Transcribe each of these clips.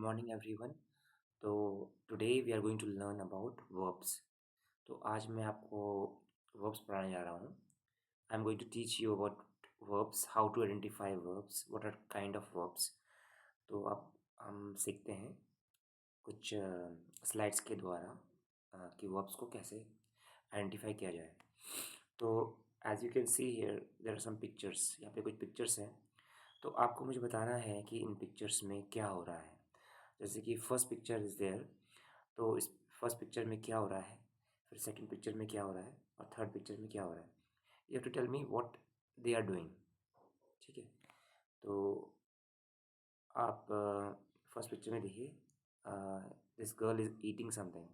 morning everyone. तो today we are going to learn about verbs. तो आज मैं आपको verbs पढ़ाने जा रहा हूँ. I'm going to teach you about verbs, how to identify verbs, what are kind of verbs. तो अब हम सीखते हैं कुछ स्लाइड्स के द्वारा कि verbs को कैसे आइडेंटिफाई किया जाए. तो as you can see here there are some pictures. यहाँ पे कुछ पिक्चर्स हैं. तो आपको मुझे बताना है कि इन पिक्चर्स में क्या हो रहा है. जैसे कि फर्स्ट पिक्चर इज़ देयर. तो इस फर्स्ट पिक्चर में क्या हो रहा है, फिर सेकंड पिक्चर में क्या हो रहा है और थर्ड पिक्चर में क्या हो रहा है. You have to tell me what they are doing. ठीक है. तो आप फर्स्ट पिक्चर में देखिए, this girl is eating something.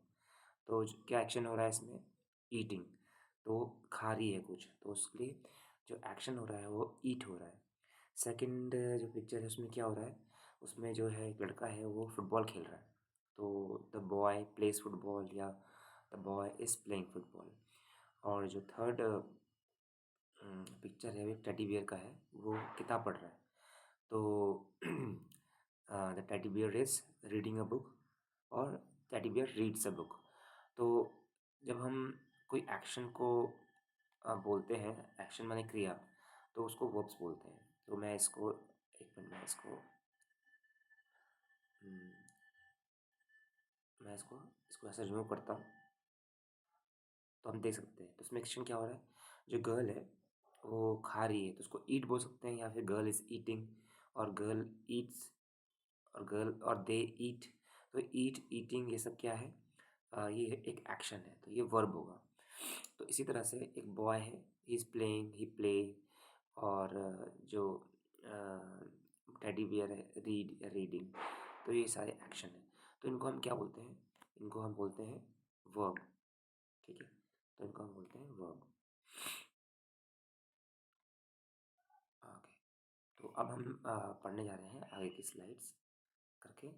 तो क्या एक्शन हो रहा है इसमें? ईटिंग. तो खा रही है कुछ, तो उसके लिए जो एक्शन हो रहा है वो ईट हो रहा है. सेकंड जो पिक्चर है उसमें क्या हो रहा है, उसमें जो है एक लड़का है वो फुटबॉल खेल रहा है. तो द बॉय प्लेस फुटबॉल या the boy is playing football. और जो थर्ड पिक्चर है वो टेडी बियर का है, वो किताब पढ़ रहा है. तो the teddy bear is reading a book और teddy bear reads a book. तो जब हम कोई एक्शन को बोलते हैं, एक्शन माने क्रिया, तो उसको वर्ब्स बोलते हैं. तो मैं इसको एक मिनट में हम्म, मैं इसको ऐसे रिमूव करता हूँ तो हम देख सकते हैं. तो इसमें एक्शन क्या हो रहा है, जो गर्ल है वो खा रही है तो उसको ईट बोल सकते हैं, या फिर गर्ल इज़ ईटिंग और गर्ल ईट्स और गर्ल और दे ईट. तो ईट, ईटिंग, ये सब क्या है, ये एक एक्शन है, तो ये वर्ब होगा. तो इसी तरह से एक बॉय है, he is playing, he play. और जो टेडी बियर है, रीडिंग. तो ये सारे एक्शन है. तो इनको हम क्या बोलते हैं, इनको हम बोलते हैं वर्ब. ठीक है. तो इनको हम बोलते हैं वर्ब. ओके. तो अब हम पढ़ने जा रहे हैं आगे की स्लाइड्स करके.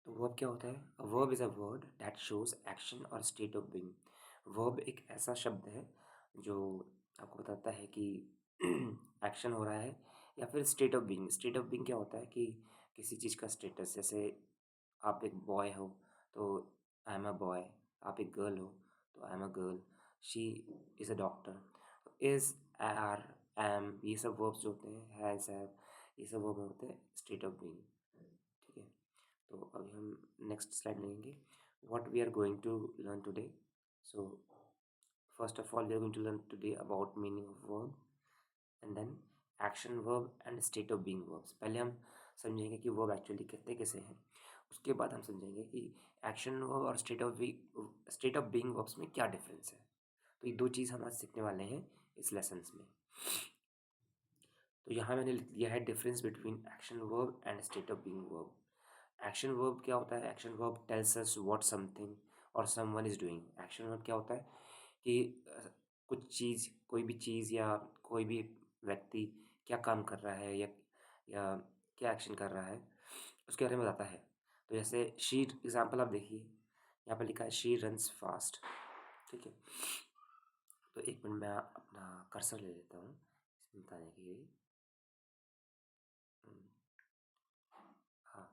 तो वर्ब क्या होता है? Verb is a word that shows action और स्टेट ऑफ बीइंग. वर्ब एक ऐसा शब्द है जो आपको बताता है कि एक्शन हो रहा है या फिर state of being. State of being क्या होता है कि किसी चीज़ का स्टेटस. जैसे आप एक बॉय हो तो आई एम अ बॉय. आप एक गर्ल हो तो I am a girl. She is a doctor. Is, are, am, ये सब वर्ब्स जो होते हैं, हैज़, हैव, ये सब वर्ब होते हैं स्टेट ऑफ बीइंग. ठीक है. तो अभी हम नेक्स्ट स्लाइड लेंगे. What we are going to learn today. So first of all we are going to learn today about meaning of verb and then action verb and state of being verbs. पहले हम समझेंगे कि verb actually कहते कैसे हैं. उसके बाद हम समझेंगे कि एक्शन वर्ब और स्टेट ऑफ बीइंग वर्ब्स में क्या डिफरेंस है. तो ये दो चीज़ हम आज सीखने वाले हैं इस लेसन्स में. तो यहाँ मैंने लिख दिया है difference between action verb and state of being verb. Action verb क्या होता है? Action verb tells us what something और someone is doing. Action verb क्या होता है कि कुछ चीज़, कोई भी चीज़ या कोई भी व्यक्ति क्या काम कर रहा है या क्या एक्शन कर रहा है उसके बारे में बताता है. तो जैसे शी एग्जाम्पल आप देखिए, यहाँ पर लिखा है शी रन्स फास्ट. ठीक है. तो एक मिनट मैं अपना कर्सर ले लेता हूँ इसमें बताने के लिए. हम्म, हाँ,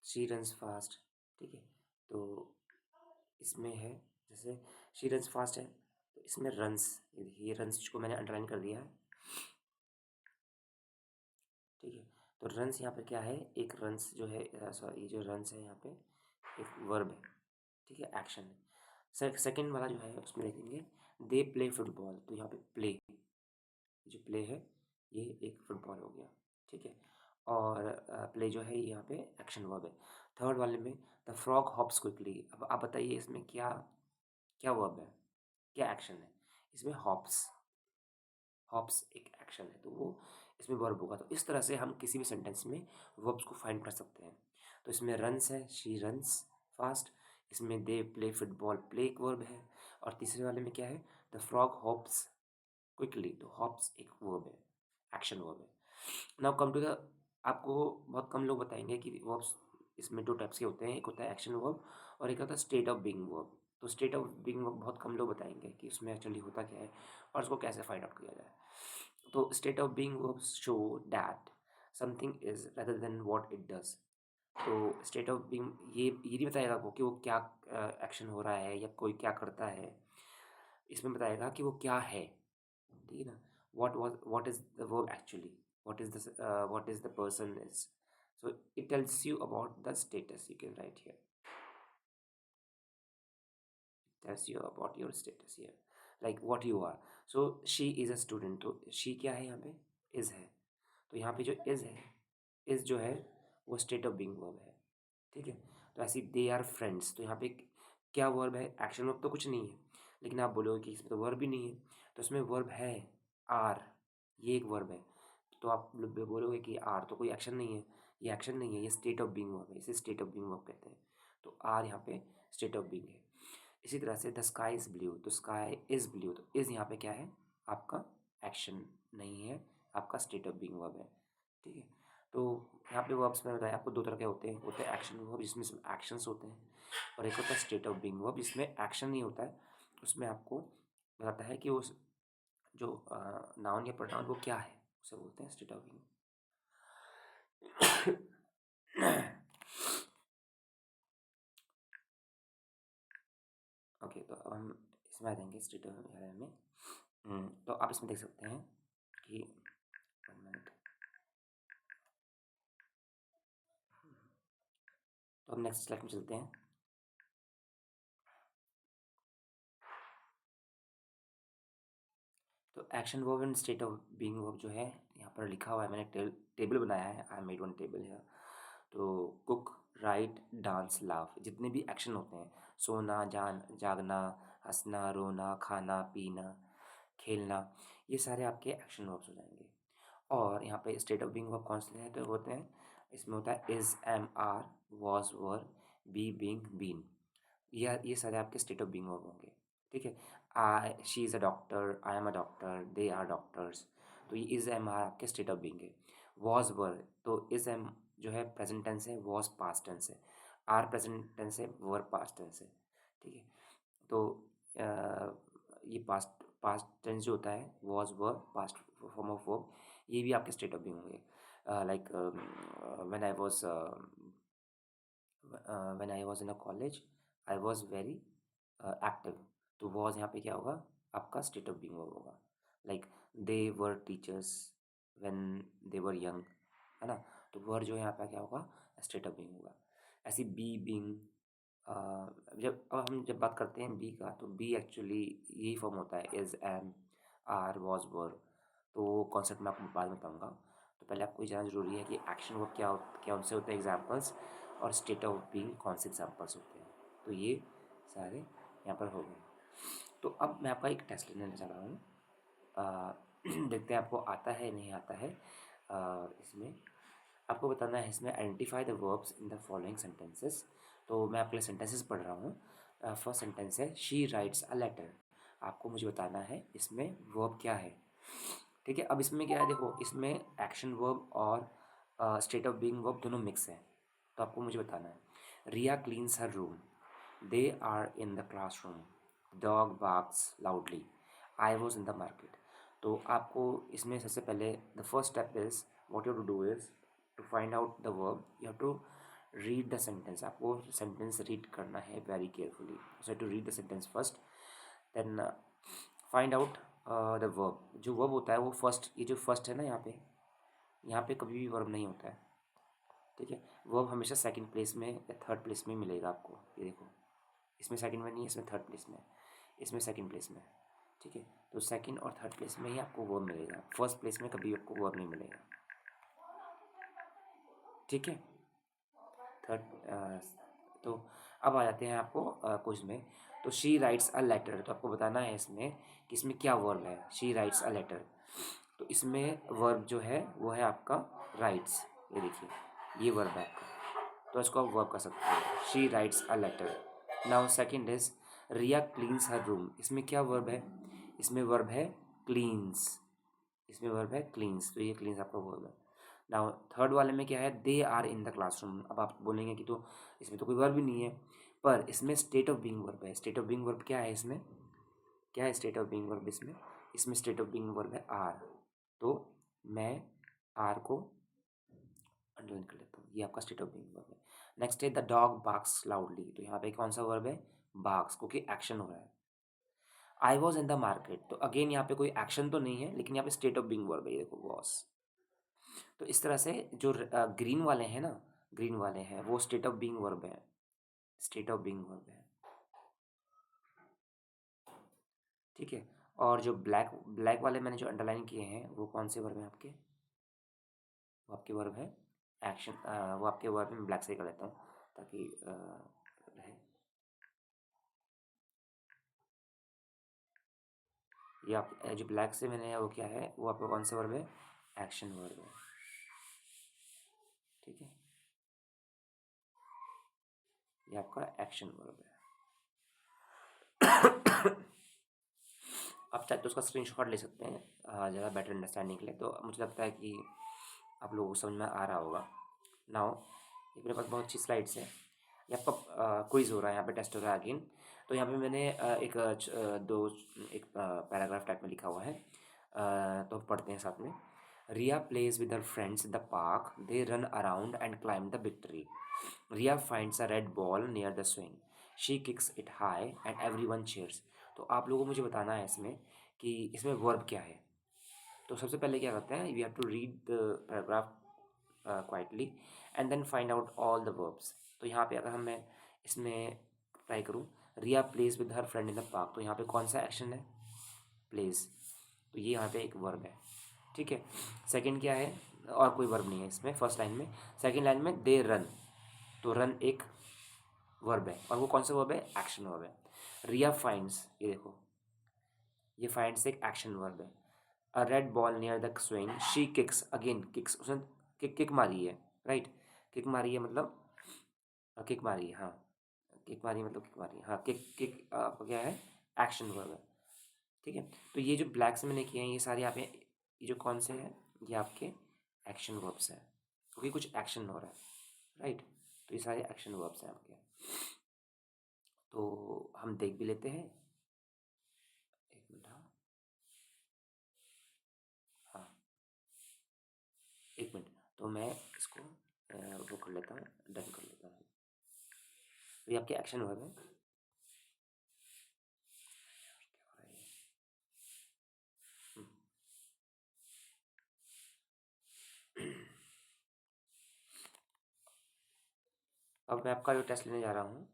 शी रन्स फास्ट. ठीक है. तो इसमें है, जैसे शी रन्स फास्ट है तो इसमें रन्स, ये देखिए ये रन्स को मैंने अंडरलाइन कर दिया है. ठीक है. तो रन्स यहाँ पे क्या है, एक रन्स जो है, सॉरी, ये जो रन्स है यहाँ पे एक वर्ब है. ठीक है, एक्शन है. सेकंड वाला जो है उसमें देखेंगे दे प्ले फुटबॉल. तो यहाँ पे प्ले, जो प्ले है ये एक फुटबॉल हो गया. ठीक है. और प्ले जो है यहाँ पे एक्शन वर्ब है. थर्ड वाले में द फ्रॉग हॉप्स क्विकली. अब आप बताइए इसमें क्या क्या वर्ब है, क्या एक्शन है. इसमें हॉप्स, हॉप्स एक एक्शन है तो वो इसमें वर्ब होगा. तो इस तरह से हम किसी भी सेंटेंस में वर्ब्स को फाइंड कर सकते हैं. तो इसमें रन्स है, शी रन्स फास्ट. इसमें दे प्ले फुटबॉल, प्ले एक वर्ब है. और तीसरे वाले में क्या है, द फ्रॉग हॉप्स क्विकली. तो हॉप्स एक वर्ब है, एक्शन वर्ब है. नाउ कम टू द, आपको बहुत कम लोग बताएंगे कि वर्ब्स इसमें दो टाइप्स के होते हैं. एक होता है एक्शन वर्ब और एक होता है स्टेट ऑफ बीइंग वर्ब. तो स्टेट ऑफ बीइंग वर्ब बहुत कम लोग बताएंगे कि उसमें एक्चुअली होता क्या है और उसको कैसे फाइंड आउट किया जाए. तो state of being verbs show that something is rather then what it does. तो स्टेट ऑफ बीइंग ये नहीं बताएगा आपको कि वो क्या एक्शन हो रहा है या कोई क्या करता है, इसमें बताएगा कि वो क्या है। ठीक है ना? What is the verb actually, what is the person is. So it tells you about the status, you can write here, tells you about your status here, like what you are. So she is a student, तो she क्या है यहाँ पे, is है। तो यहाँ पे जो is जो है वो स्टेट ऑफ बीइंग वर्ब है। ठीक है। तो ऐसे दे आर फ्रेंड्स, तो यहाँ पे क्या वर्ब है, एक्शन वर्ब तो कुछ नहीं है, लेकिन आप बोलोगे कि इसमें तो वर्ब भी नहीं है, तो इसमें वर्ब है आर, ये एक वर्ब है। तो आप बोलोगे कि आर तो कोई एक्शन नहीं है, ये एक्शन नहीं है, ये स्टेट ऑफ बीइंग वर्ब है, इसे स्टेट ऑफ बीइंग वर्ब कहते हैं। तो आर यहाँ पे स्टेट ऑफ बीइंग है। इसी तरह से द स्काई इज ब्लू, तो स्काई इज ब्लू, तो इज यहाँ पे क्या है, आपका एक्शन नहीं है, आपका स्टेट ऑफ बीइंग वर्ब है। ठीक है। तो यहाँ पे वर्ब्स में बताया आपको दो तरह के होते हैं एक्शन वर्ब जिसमें सिर्फ एक्शंस होते हैं, और एक होता है स्टेट ऑफ बीइंग वर्ब जिसमें एक्शन नहीं होता है, उसमें आपको बताता है कि वो जो नाउन या प्रोनाउन वो क्या है, उसे बोलते हैं स्टेट ऑफ बीइंग। ओके, तो अब हम इसमें आ जाएंगे स्टेट ऑफ में। तो आप इसमें देख सकते हैं कि 1 मिनट, तो हम नेक्स्ट स्लाइड में चलते हैं। तो action verb and state of being verb जो है यहाँ पर लिखा हुआ है, मैंने टेबल बनाया है, आई मेड वन टेबल है। तो कुक, राइट, डांस, लाफ, जितने भी एक्शन होते हैं, सोना, जागना, हंसना, रोना, खाना, पीना, खेलना, ये सारे आपके एक्शन वर्ब्स हो जाएंगे। और यहाँ पे स्टेट ऑफ बीइंग वर्ब कौन से हैं, तो होते हैं, इसमें होता है is, am, are, was, were, be, being, been, ये सारे आपके स्टेट ऑफ बीइंग वर्ब होंगे। ठीक है। I, she is a doctor, I am a doctor, they are doctors, तो ये इज़, एम, आर आपके स्टेट ऑफ बीइंग है। वॉज, वर, तो इज़, एम जो है प्रेजेंट टेंस है, वॉज पास्ट टेंस है, आर प्रेजेंट टेंस है, वर पास्ट टेंस है। ठीक है। तो ये पास्ट पास्ट टेंस जो होता है, was, were, past form of verb, ये भी आपके स्टेट ऑफ बीइंग होंगे। Like when I was when I was in a college, I was very active, तो was यहाँ पे क्या होगा, आपका स्टेट ऑफ बीइंग होगा। Like they were teachers when they were young, है ना, तो वर जो है यहाँ पे क्या होगा, स्टेट ऑफ बीइंग होगा। ऐसी बी बीइंग, जब बात करते हैं बी का, तो बी एक्चुअली यही फॉर्म होता है, is, am, are, was, were. तो वो कॉन्सेप्ट मैं आपको बाद में बताऊँगा। तो पहले आपको ये जानना ज़रूरी है कि एक्शन वर्ब क्या उनसे होते हैं एग्जाम्पल्स, और स्टेट ऑफ बीइंग कौन से एग्जाम्पल्स होते हैं। तो ये सारे यहाँ पर हो गए। तो अब मैं आपका एक टेस्ट लेने जा रहा हूँ, देखते हैं आपको आता है नहीं आता है। इसमें आपको बताना है, इसमें identify the verbs in the following sentences. तो मैं आपके लिए सेंटेंसेस पढ़ रहा हूँ। फर्स्ट सेंटेंस है, शी राइट्स अ लेटर। आपको मुझे बताना है इसमें वर्ब क्या है। ठीक है। अब इसमें क्या है, देखो इसमें एक्शन वर्ब और स्टेट ऑफ बीइंग वर्ब दोनों मिक्स हैं। तो आपको मुझे बताना है, Riya cleans her room, they are in the classroom, dog barks loudly, I was in the market. तो आपको इसमें सबसे पहले the first step is, what you to do is to find out the verb, you have to read the sentence. आपको sentence read करना है very carefully, so to read the sentence first, then find out the verb. जो verb होता है वो first, ये जो first है ना, यहाँ पे कभी भी वर्ब नहीं होता है। ठीक है। वर्ब हमेशा सेकंड प्लेस में या थर्ड प्लेस में मिलेगा आपको। ये देखो, इसमें सेकंड में नहीं है, इसमें थर्ड प्लेस में है, इसमें सेकंड प्लेस में है। ठीक है। तो सेकंड और थर्ड प्लेस में ही आपको वर्ब मिलेगा, फर्स्ट प्लेस में कभी आपको वर्ब नहीं मिलेगा। ठीक है। थर्ड, तो अब आ जाते हैं आपको क्वेश्चन में। तो शी राइट्स अ लेटर, तो आपको बताना है इसमें कि इसमें क्या वर्ब है। शी राइट्स अ लेटर, तो इसमें वर्ब जो है वो है आपका राइट्स। ये देखिए, ये वर्ब है आपका, तो इसको आप वर्ब कर सकते हैं, she writes a letter. Now second is Riya cleans her room, इसमें क्या वर्ब है, इसमें वर्ब है क्लीन्स, इसमें वर्ब है क्लीन्स, तो ये क्लीन्स आपका वर्ब है। नाउ थर्ड वाले में क्या है, they are in the classroom. अब आप बोलेंगे कि तो इसमें तो कोई वर्ब ही नहीं है, पर इसमें स्टेट ऑफ बीइंग वर्ब है। स्टेट ऑफ बीइंग वर्ब क्या है इसमें, क्या है स्टेट ऑफ बीइंग वर्ब इसमें स्टेट ऑफ बीइंग वर्ब है आर। तो मैं आर को अंडरलाइन कर लेता हूँ, ये आपका स्टेट ऑफ बीइंग वर्ब है। नेक्स्ट है द डॉग बार्क्स लाउडली, तो यहाँ पे कौन सा वर्ब है? बार्क्स, क्योंकि एक्शन हो रहा है। आई वॉज इन द मार्केट, तो अगेन यहाँ पे कोई एक्शन तो नहीं है, लेकिन यहाँ पे स्टेट ऑफ बीइंग वर्ब है, ये देखो वॉज। तो इस तरह से जो ग्रीन वाले हैं ना, ग्रीन वाले हैं वो स्टेट ऑफ बीइंग वर्ब है, स्टेट ऑफ बीइंग वर्ब है, ठीक है। और जो ब्लैक ब्लैक वाले मैंने जो अंडरलाइन किए हैं वो कौन से वर्ब हैं आपके? वो आपके वर्ब है एक्शन, वो आपके वर्ब में ब्लैक से ही कर लेता हूँ ताकि रहे। ये आप जो ब्लैक से मैंने वो क्या है, वो आपका कौन सा वर्ब है? एक्शन वर्ब है, ठीक है। ये आपका एक्शन वर्ब है। आप चाहे तो उसका स्क्रीनशॉट ले सकते हैं ज़्यादा बेटर अंडरस्टैंडिंग के लिए, तो मुझे लगता है कि आप लोगों को समझ में आ रहा होगा। नाउ ये मेरे पास बहुत अच्छी स्लाइड्स है, ये आपका क्विज़ हो रहा है, यहाँ पे टेस्ट हो रहा है अगेन। तो यहाँ पे मैंने एक पैराग्राफ टाइप में लिखा हुआ है, तो पढ़ते हैं साथ में। Riya plays with her friends in the park, they run around and climb the big tree. Riya finds a red ball near the swing, she kicks it high and everyone cheers. तो आप लोगों को मुझे बताना है इसमें कि इसमें वर्ब क्या है। तो सबसे पहले क्या करते हैं, we have to read the paragraph quietly and then find out all the verbs. तो यहाँ पे अगर हम मैं इसमें ट्राई करूँ, Riya plays with her friend in the park, तो यहाँ पे कौन सा एक्शन है? प्लेज, तो ये यहाँ पे एक वर्ब है, ठीक है। सेकंड क्या है? और कोई वर्ब नहीं है इसमें फर्स्ट लाइन में। सेकंड लाइन में दे रन, तो रन एक वर्ब है, और वो कौन सा वर्ब है? एक्शन वर्ब है। रिया फाइंड्स, ये देखो, ये फाइंड्स एक एक्शन वर्ब है। A red ball near the swing, she kicks, again kicks, उसने किक किक मारी है, राइट। किक मारी है मतलब किक मारी है, हाँ, किक मारी है मतलब किक मारी है, हाँ, किक किक आपका क्या है? एक्शन वर्ब है, ठीक है। तो ये जो ब्लैक से मैंने किए हैं ये सारे आप ये जो कौन से हैं, ये आपके एक्शन वर्ब्स हैं, क्योंकि कुछ एक्शन हो रहा है, राइट। तो ये सारे एक्शन वर्ब्स हैं आपके। तो हम देख भी लेते हैं, एक मिनट, हाँ हाँ, एक मिनट। तो मैं इसको वो कर लेता हूँ, डन कर लेता हूँ। तो ये आपके एक्शन वर्ब है। हम्म, अब मैं आपका जो टेस्ट लेने जा रहा हूँ,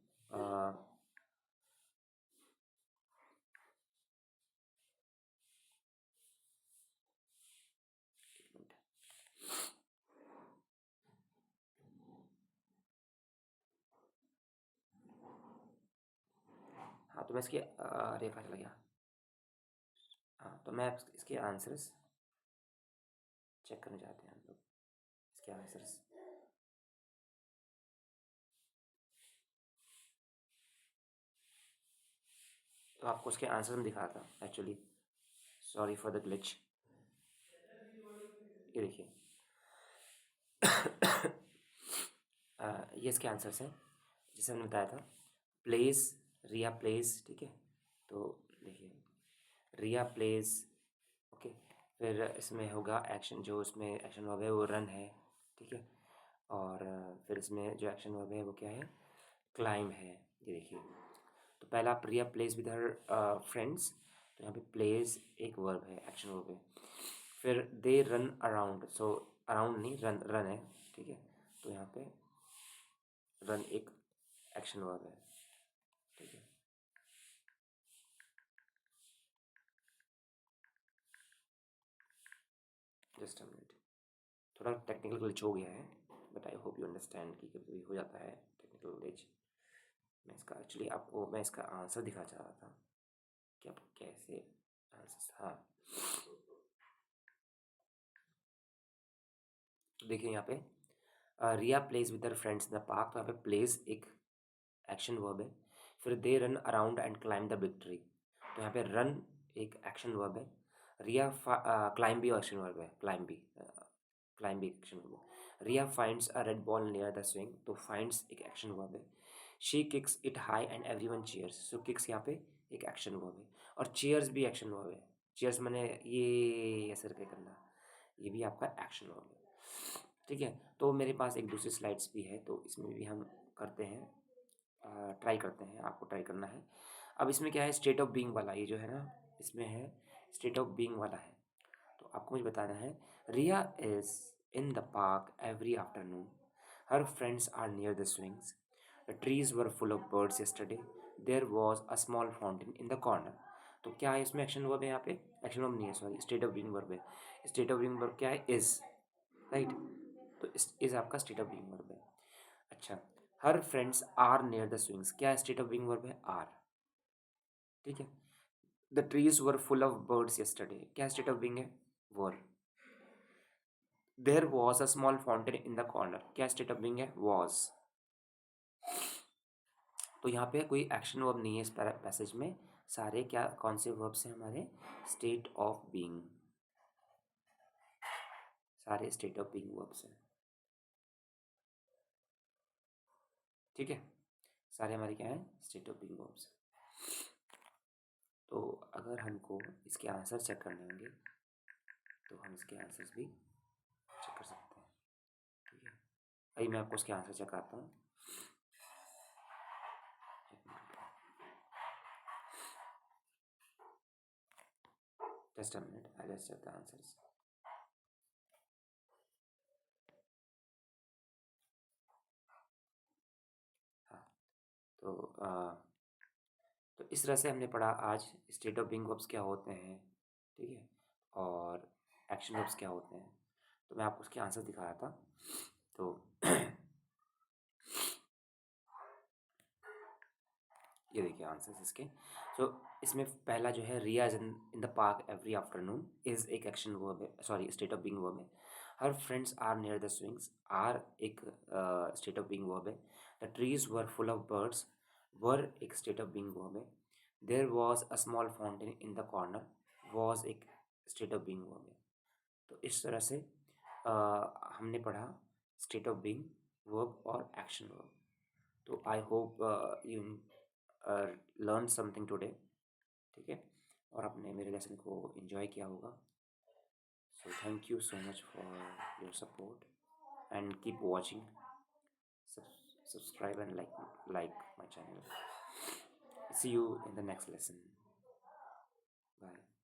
एक मिनट। हाँ, तो मैं इसके अरे कहाँ चला गया? हाँ, तो मैं इसके आंसर्स चेक करना चाहते हैं हम लोग, इसके आंसर्स। तो आपको उसके आंसर में दिखा था actually, sorry for the glitch. ये देखिए, ये इसके आंसर्स हैं जैसे हमने बताया था। प्लेस, रिया प्लेस, ठीक है। तो देखिए, रिया प्लेस, ओके। फिर इसमें होगा एक्शन, जो इसमें एक्शन वर्ब है वो रन है, ठीक है। और फिर इसमें जो एक्शन वर्ब है वो क्या है? क्लाइम है, ये देखिए। तो पहला प्रिया प्लेस विद हर फ्रेंड्स, तो यहाँ पे प्लेस एक वर्ब है, एक्शन वर्ब है। फिर they run around, so around नहीं, रन रन है, ठीक है। तो यहाँ पे रन एक एक्शन वर्ब है, ठीक है। जस्ट अ मिनट, थोड़ा टेक्निकल ग्लिच हो गया है, but I hope you understand कि कभी कभी हो जाता है टेक्निकल ग्लिच। मैं इसका एक्चुअली आपको मैं इसका आंसर दिखा चाह रहा था कि आप कैसे आंसर, हाँ। तो देखिए यहाँ पे Riya plays with her friends in the park, तो यहाँ पे प्लेज एक एक्शन वर्ब है। फिर they run around and climb the big tree, तो यहाँ पे रन एक एक्शन वर्ब है। रिया क्लाइम भी एक्शन वर्ब है, क्लाइम भी एक्शन वर्ब है। Riya finds a red ball near the swing, तो फाइंड्स एक एक्शन वर्ब है। She kicks it high and everyone cheers, so kicks यहाँ पे एक एक्शन वर्ब है, और चीयर्स भी एक्शन वर्ब है। चीयर्स मैंने ये ऐसे करके करना, ये भी आपका एक्शन वर्ब है। ठीक है, तो मेरे पास एक दूसरी स्लाइड्स भी है, तो इसमें भी हम करते हैं, ट्राई करते हैं, आपको ट्राई करना है। अब इसमें क्या है, स्टेट ऑफ बीइंग वाला, ये जो है ना, इसमें है स्टेट ऑफ बीइंग वाला है। तो आपको मुझे बताना है, Riya is in the park every afternoon, her friends are near the swings, the trees were full of birds yesterday, there was a small fountain in the corner. तो क्या है इसमें, एक्शन वर्ब है यहाँ पे, एक्शन वर्ब नहीं है, sorry, state of being verb है। स्टेट ऑफ बीइंग वर्ब क्या है, इज, राइट। तो इज आपका स्टेट ऑफ बीइंग वर्ब है। अच्छा, her friends are near the swings, क्या स्टेट ऑफ बीइंग वर्ब है, आर। ठीक है, the trees were full of birds yesterday, क्या स्टेट ऑफ बीइंग है, were. There was a small fountain in the corner, क्या state of being है, was. तो यहाँ पे कोई एक्शन वर्ब नहीं है इस पैसेज में, सारे क्या कौन से वर्ब्स हैं हमारे, स्टेट ऑफ बीइंग, सारे स्टेट ऑफ बीइंग वर्ब्स हैं। ठीक है, सारे हमारे क्या हैं, स्टेट ऑफ बीइंग वर्ब्स। तो अगर हमको इसके आंसर चेक करने होंगे तो हम इसके आंसर्स भी चेक कर सकते हैं। ठीक है, अभी मैं आपको इसके आंसर चेक करता हूँ। Just a minute, I just check the answers. हाँ, तो तो इस तरह से हमने पढ़ा आज स्टेट ऑफ बीइंग वर्ब्स क्या होते हैं, ठीक है, और एक्शन वर्ब्स क्या होते हैं। तो मैं आपको उसके आंसर दिखा रहा था। तो ये देखिए आंसर्स इसके। सो इसमें पहला जो है, Riya is in the park every afternoon, is एक एक्शन वर्ब है, sorry state of being verb है। Her friends are near the swings, are एक स्टेट ऑफ बीइंग वर्ब है। The trees were full of birds, were एक state of being verb है। There was a small fountain in the corner, was एक state of being verb है। तो इस तरह से हमने पढ़ा स्टेट ऑफ बीइंग वर्ब और एक्शन वर्ब। तो I hope you learn something today, ठीक है, और आपने मेरे लेसन को एंजॉय किया होगा। So thank you so much for your support and keep watching, subscribe and like my channel. See you in the next lesson. Bye.